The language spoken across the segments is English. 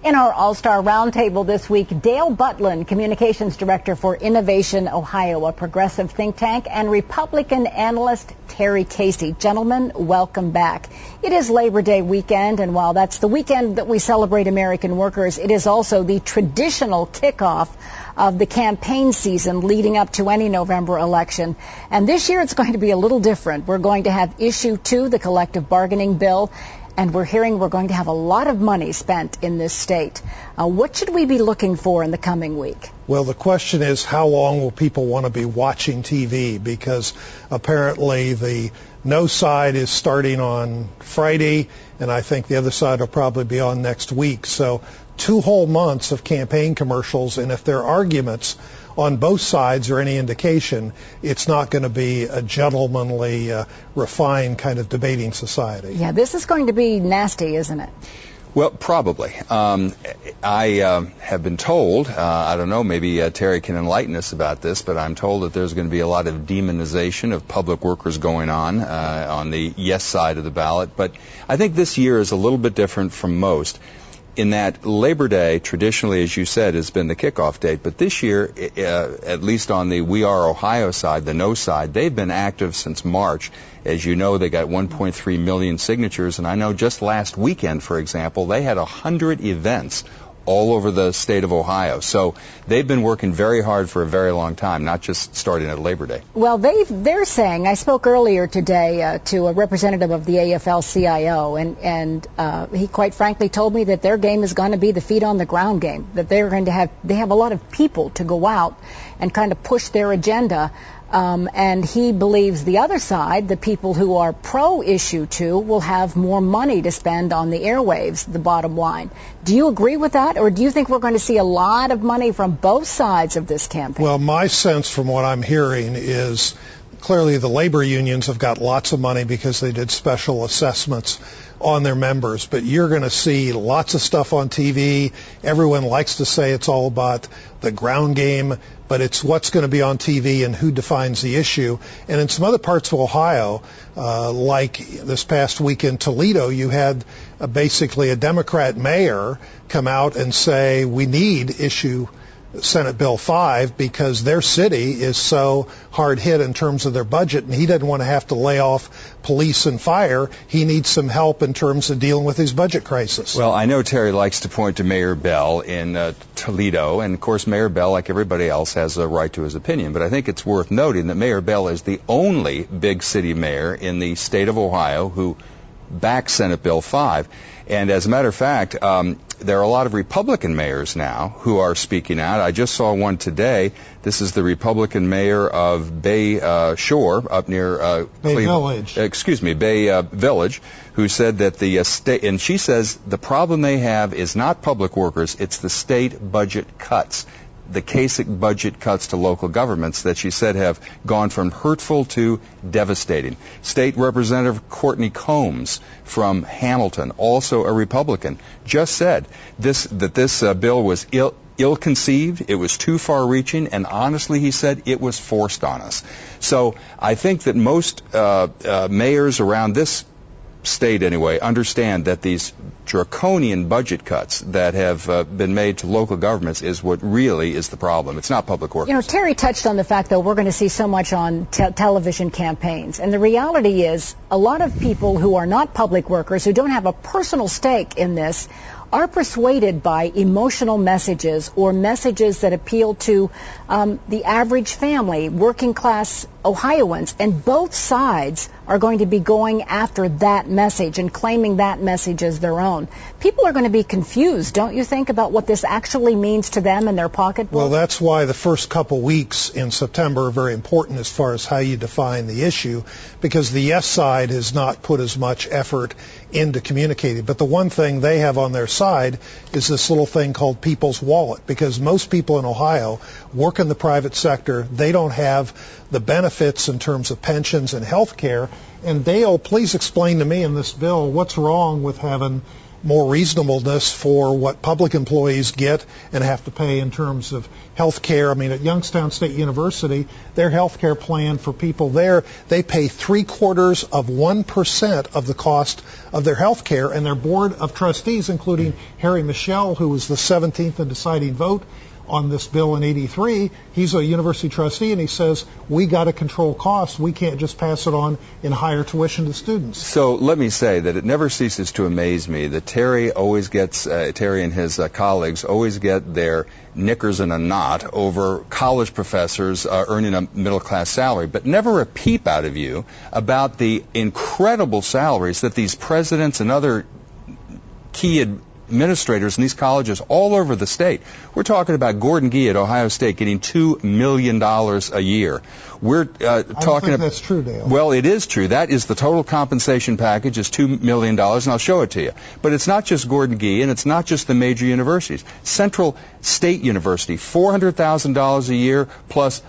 In our All-Star Roundtable this week, Dale Butland, Communications Director for Innovation Ohio, a progressive think tank, and Republican analyst Terry Casey. Gentlemen, welcome back. It is Labor Day weekend, and while that's the weekend that we celebrate American workers, it is also the traditional kickoff of the campaign season leading up to any November election. And this year it's going to be a little different. We're going to have Issue 2, the collective bargaining bill, and we're hearing we're going to have a lot of money spent in this state. What should we be looking for in the coming week? Well, the question is, how long will people want to be watching TV? Because apparently the no side is starting on Friday, and I think the other side will probably be on next week. So 2 whole months of campaign commercials, and if there are arguments on both sides or any indication, it's not going to be a gentlemanly, refined kind of debating society. Yeah, this is going to be nasty, isn't it? Well, probably. I have been told, I don't know, maybe Terry can enlighten us about this, but I'm told that there's going to be a lot of demonization of public workers going on the yes side of the ballot. But I think this year is a little bit different from most, in that Labor Day, traditionally, as you said, has been the kickoff date. But this year, at least on the We Are Ohio side, the no side, they've been active since March. As you know, they got 1.3 million signatures. And I know just last weekend, for example, they had 100 events all over the state of Ohio. So they've been working very hard for a very long time, not just starting at Labor Day. Well, they're saying, I spoke earlier today to a representative of the AFL-CIO, and he quite frankly told me that their game is going to be the feet on the ground game, that they have a lot of people to go out and kind of push their agenda. And he believes the other side, the people who are pro-Issue 2, will have more money to spend on the airwaves, the bottom line. Do you agree with that, or do you think we're going to see a lot of money from both sides of this campaign? Well, my sense from what I'm hearing is clearly the labor unions have got lots of money because they did special assessments on their members, but you're going to see lots of stuff on TV. Everyone likes to say it's all about the ground game, but it's what's going to be on TV and who defines the issue. And in some other parts of Ohio, like this past week in Toledo, you had basically a Democrat mayor come out and say we need issue Senate Bill 5 because their city is so hard hit in terms of their budget, and he doesn't want to have to lay off police and fire. He needs some help in terms of dealing with his budget crisis. Well, I know Terry likes to point to Mayor Bell in Toledo, and of course Mayor Bell, like everybody else, has a right to his opinion, but I think it's worth noting that Mayor Bell is the only big city mayor in the state of Ohio who backs Senate Bill 5. And as a matter of fact, there are a lot of Republican mayors now who are speaking out. I just saw one today. This is the Republican mayor of Bay Shore up near Bay Village. Bay Village, who said that the state, and she says the problem they have is not public workers, it's the state budget cuts. The Kasich budget cuts to local governments that she said have gone from hurtful to devastating. State Representative Courtney Combs from Hamilton, also a Republican, just said that this bill was ill-conceived, it was too far-reaching, and honestly, he said, it was forced on us. So I think that most mayors around this state anyway understand that these draconian budget cuts that have been made to local governments is what really is the problem. It's not public workers. You know, Terry touched on the fact that we're going to see so much on television campaigns, and the reality is a lot of people who are not public workers, who don't have a personal stake in this, are persuaded by emotional messages or messages that appeal to the average family, working class Ohioans, and both sides are going to be going after that message and claiming that message as their own. People are going to be confused, don't you think, about what this actually means to them and their pocketbook? Well, that's why the first couple weeks in September are very important as far as how you define the issue, because the yes side has not put as much effort into communicating. But the one thing they have on their side is this little thing called people's wallet, because most people in Ohio work in the private sector. They don't have the benefits in terms of pensions and health care. And Dale, please explain to me in this bill what's wrong with having more reasonableness for what public employees get and have to pay in terms of health care. I mean, at Youngstown State University, their health care plan for people there, they pay 0.75% of the cost of their health care, and their board of trustees, including Harry Michel, who was the 17th and deciding vote on this bill in '83, he's a university trustee, and he says, we got to control costs. We can't just pass it on in higher tuition to students. So let me say that it never ceases to amaze me that Terry and his colleagues always get their knickers in a knot over college professors earning a middle-class salary, but never a peep out of you about the incredible salaries that these presidents and other key administrators in these colleges all over the state. We're talking about Gordon Gee at Ohio State getting $2 million a year. We're talking. I don't think that's true, Dale. Well, it is true. That is the total compensation package is $2 million, and I'll show it to you. But it's not just Gordon Gee, and it's not just the major universities. Central State University, $400,000 a year plus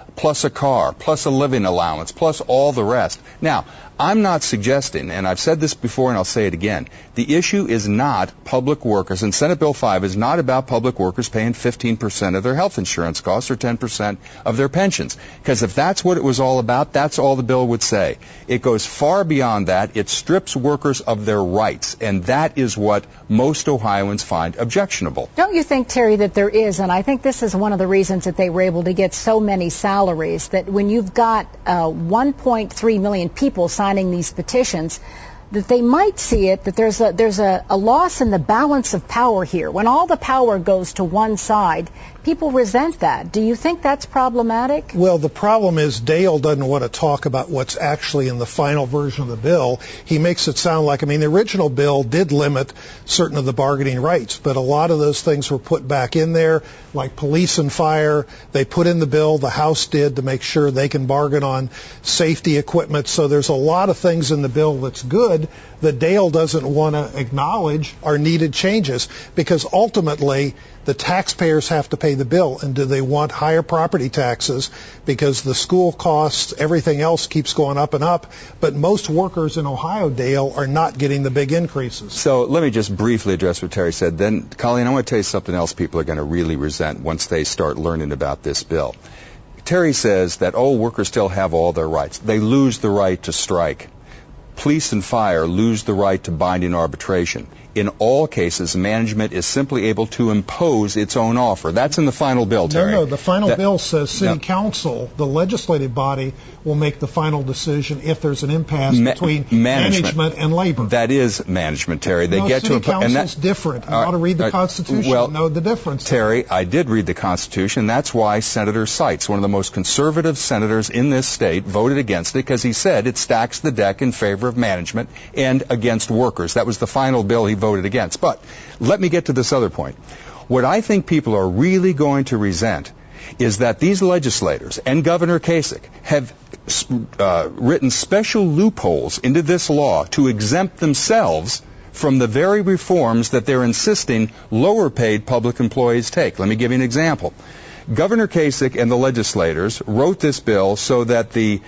a car, plus a living allowance, plus all the rest. Now, I'm not suggesting, and I've said this before and I'll say it again, the issue is not public workers, and Senate Bill 5 is not about public workers paying 15% of their health insurance costs or 10% of their pensions. Because if that's what it was all about, that's all the bill would say. It goes far beyond that. It strips workers of their rights, and that is what most Ohioans find objectionable. Don't you think, Terry, that there is, and I think this is one of the reasons that they were able to get so many salaries, that when you've got 1.3 million people signing these petitions, that they might see it that there's a loss in the balance of power here. When all the power goes to one side, people resent that. Do you think that's problematic? Well, the problem is Dale doesn't want to talk about what's actually in the final version of the bill. He makes it sound like, I mean, the original bill did limit certain of the bargaining rights, but a lot of those things were put back in there, like police and fire. They put in the bill, the House did, to make sure they can bargain on safety equipment. So there's a lot of things in the bill that's good that Dale doesn't want to acknowledge are needed changes, because ultimately the taxpayers have to pay the bill. And do they want higher property taxes because the school costs, everything else keeps going up and up, but most workers in Ohio, Dale, are not getting the big increases. So let me just briefly address what Terry said. Then, Colleen, I want to tell you something else people are going to really resent once they start learning about this bill. Terry says that, oh, workers still have all their rights. They lose the right to strike. Police and fire lose the right to binding arbitration. In all cases, management is simply able to impose its own offer. That's in the final bill, Terry. No, the final bill says City Council, the legislative body, will make the final decision if there's an impasse between management and labor. That is management, Terry. They get City to Council's different. You ought to read the Constitution and know the difference. Terry, I did read the Constitution. That's why Senator Seitz, one of the most conservative senators in this state, voted against it, because he said it stacks the deck in favor of management and against workers. That was the final bill he voted against. But let me get to this other point. What I think people are really going to resent is that these legislators and Governor Kasich have written special loopholes into this law to exempt themselves from the very reforms that they're insisting lower-paid public employees take. Let me give you an example. Governor Kasich and the legislators wrote this bill so that the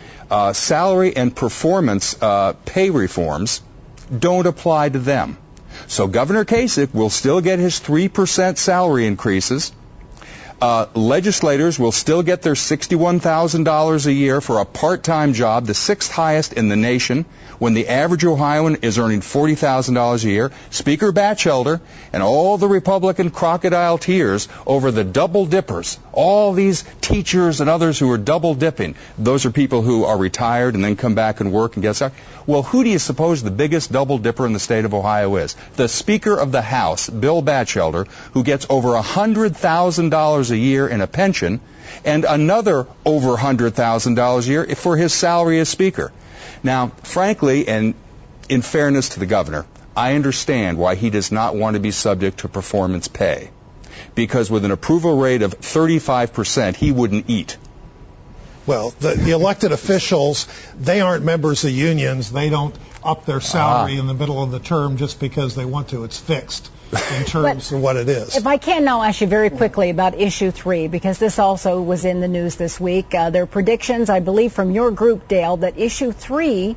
salary and performance pay reforms don't apply to them. So Governor Kasich will still get his 3% salary increases. Legislators will still get their $61,000 a year for a part-time job, the sixth highest in the nation, when the average Ohioan is earning $40,000 a year. Speaker Batchelder and all the Republican crocodile tears over the double dippers, all these teachers and others who are double dipping. Those are people who are retired and then come back and work and get stuck. Well, who do you suppose the biggest double dipper in the state of Ohio is? The Speaker of the House, Bill Batchelder, who gets over $100,000 a year in a pension, and another over $100,000 a year for his salary as Speaker. Now, frankly, and in fairness to the governor, I understand why he does not want to be subject to performance pay. Because with an approval rate of 35%, he wouldn't eat. Well, the elected officials, they aren't members of unions. They don't up their salary in the middle of the term just because they want to. It's fixed in terms of what it is. If I can now ask you very quickly about Issue 3, because this also was in the news this week. There are predictions, I believe, from your group, Dale, that Issue 3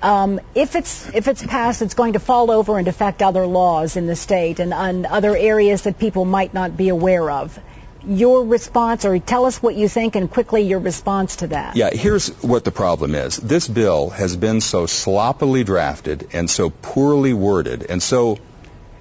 If it's passed, it's going to fall over and affect other laws in the state and on other areas that people might not be aware of. Your response, or tell us what you think and quickly your response to that. Yeah, here's what the problem is. This bill has been so sloppily drafted and so poorly worded and so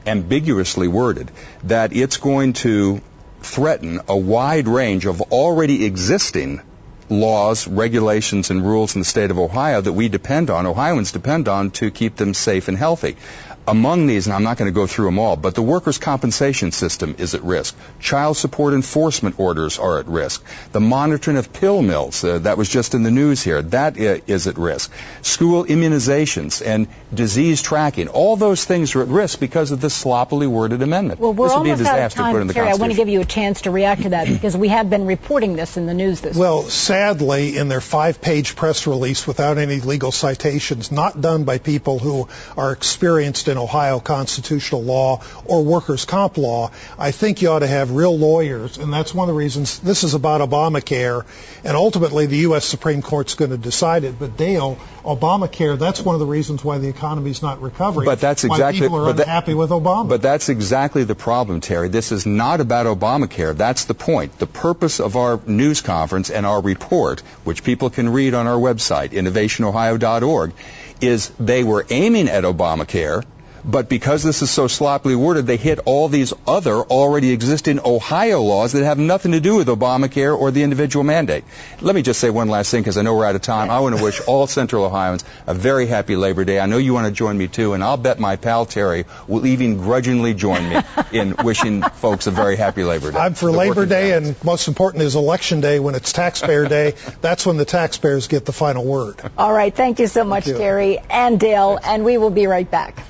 ambiguously worded that it's going to threaten a wide range of already existing laws, regulations, and rules in the state of Ohio that we depend on, Ohioans depend on, to keep them safe and healthy. Among these, and I'm not going to go through them all, but the workers' compensation system is at risk. Child support enforcement orders are at risk. The monitoring of pill mills, that was just in the news here, that is at risk. School immunizations and disease tracking, all those things are at risk because of this sloppily worded amendment. Well, we're this would be a almost out of disaster to put in time, the Terry. I want to Constitution. give you a chance to react to that because we have been reporting this in the news this week. Well, sadly, in their 5-page press release without any legal citations, not done by people who are experienced in Ohio constitutional law or workers' comp law, I think you ought to have real lawyers, and that's one of the reasons this is about Obamacare, and ultimately the U.S. Supreme Court's going to decide it. But Dale, Obamacare, that's one of the reasons why the economy's not recovering. But that's why exactly, people are unhappy with Obama. But that's exactly the problem, Terry. This is not about Obamacare. That's the point. The purpose of our news conference and our report, which people can read on our website, innovationohio.org, is they were aiming at Obamacare, but because this is so sloppily worded, they hit all these other already existing Ohio laws that have nothing to do with Obamacare or the individual mandate. Let me just say one last thing, because I know we're out of time. I want to wish all Central Ohioans a very happy Labor Day. I know you want to join me, too, and I'll bet my pal Terry will even grudgingly join me in wishing folks a very happy Labor Day. I'm for Labor Day, and most important is Election Day when it's Taxpayer Day. That's when the taxpayers get the final word. All right. Thank you so much, Terry and Dale, and we will be right back.